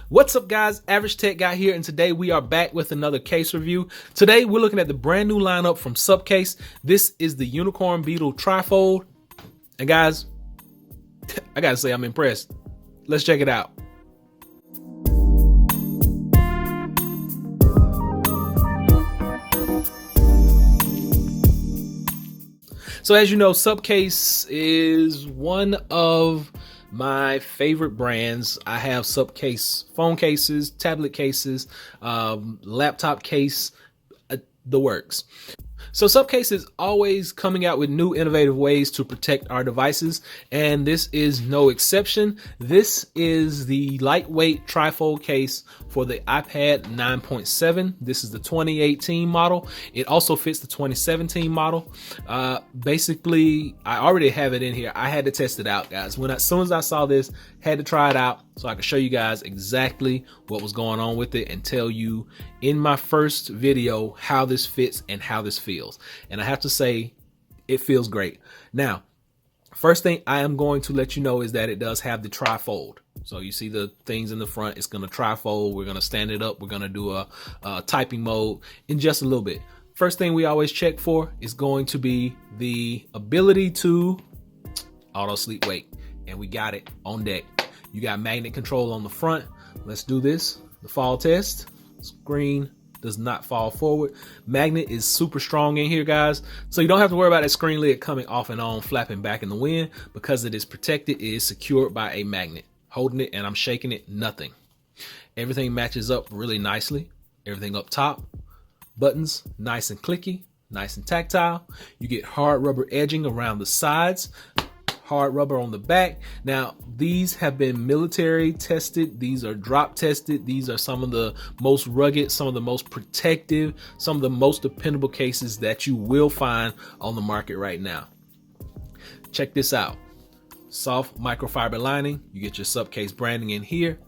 What's up, guys? Average Tech Guy here, and today we are back with another case review. Today we're looking at the brand new lineup from Supcase. This is the Unicorn Beetle Trifold, and guys, I gotta say I'm impressed. Let's check it out. So as you know, Supcase is one of my favorite brands. I have Supcase phone cases, tablet cases, laptop case, the works. So Supcase is always coming out with new innovative ways to protect our devices, and this is no exception. This is the lightweight trifold case for the iPad 9.7. This is the 2018 model. It also fits the 2017 model. Basically, I already have it in here. I had to test it out, guys. As soon as I saw this, had to try it out so I could show you guys exactly what was going on with it and tell you in my first video how this fits and how this feels. And I have to say, it feels great. Now, first thing I am going to let you know is that it does have the trifold. So you see the things in the front, it's going to trifold. We're going to stand it up. We're going to do a typing mode in just a little bit. First thing we always check for is going to be the ability to auto sleep wake. And we got it on deck. You got magnet control on the front. Let's do this. The fall test. Screen does not fall forward. Magnet is super strong in here, guys. So you don't have to worry about that screen lid coming off and on, flapping back in the wind, because it is protected. It is secured by a magnet. Holding it and I'm shaking it, nothing. Everything matches up really nicely. Everything up top. Buttons, nice and clicky, nice and tactile. You get hard rubber edging around the sides. Hard rubber on the back. Now, these have been military tested. These are drop tested. These are some of the most rugged, some of the most protective, some of the most dependable cases that you will find on the market right now. Check this out. Soft microfiber lining. You get your Supcase branding in here.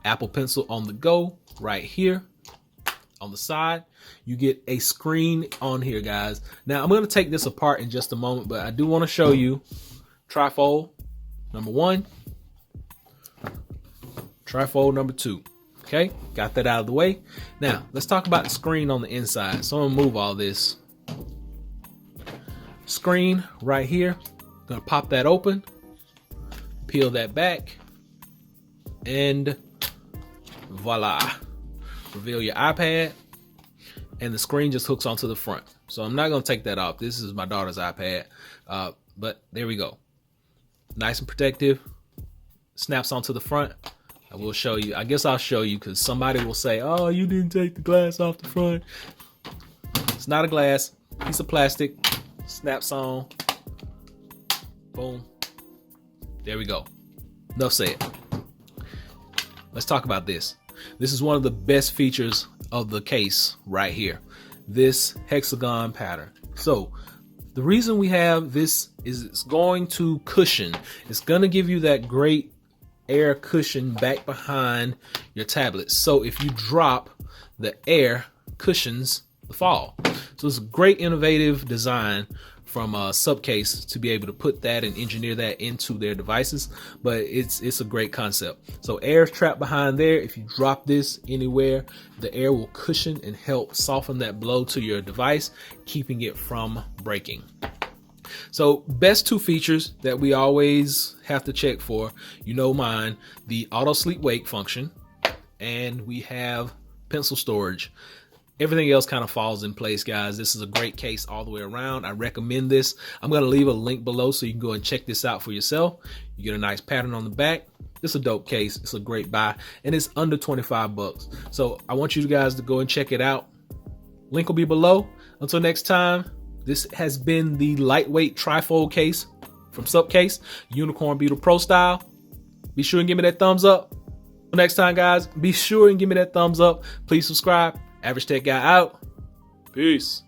Apple Pencil on the go right here. On the side, you get a screen on here, guys. Now, I'm going to take this apart in just a moment, but I do want to show you trifold number one, trifold number two. Okay, got that out of the way. Now let's talk about the screen on the inside. So I'm gonna move all this. Screen right here. Gonna pop that open, peel that back, and voila. Reveal your iPad, and the screen just hooks onto the front. So I'm not gonna take that off. This is my daughter's iPad, but there we go. Nice and protective. Snaps onto the front. I will show you. I guess I'll show you because somebody will say, oh, you didn't take the glass off the front. It's not a glass. Piece of plastic. Snaps on. Boom. There we go. Enough said. Let's talk about this. This is one of the best features of the case right here. This hexagon pattern. So the reason we have this is it's going to cushion. It's going to give you that great air cushion back behind your tablet. So if you drop, the air cushions the fall. So it's a great innovative design from Supcase to be able to put that and engineer that into their devices. But it's a great concept. So air is trapped behind there. If you drop this anywhere, the air will cushion and help soften that blow to your device, keeping it from breaking. So best two features that we always have to check for, you know mine, the auto sleep wake function, and we have pencil storage. Everything else kind of falls in place, guys. This is a great case all the way around. I recommend this. I'm going to leave a link below so you can go and check this out for yourself. You get a nice pattern on the back. It's a dope case. It's a great buy, and it's under 25 bucks. So I want you guys to go and check it out. Link will be below. Until next time, this has been the lightweight trifold case from Supcase, Unicorn Beetle Pro style. Be sure and give me that thumbs up. Until next time, guys, be sure and give me that thumbs up. Please subscribe. Average Tech Guy out. Peace.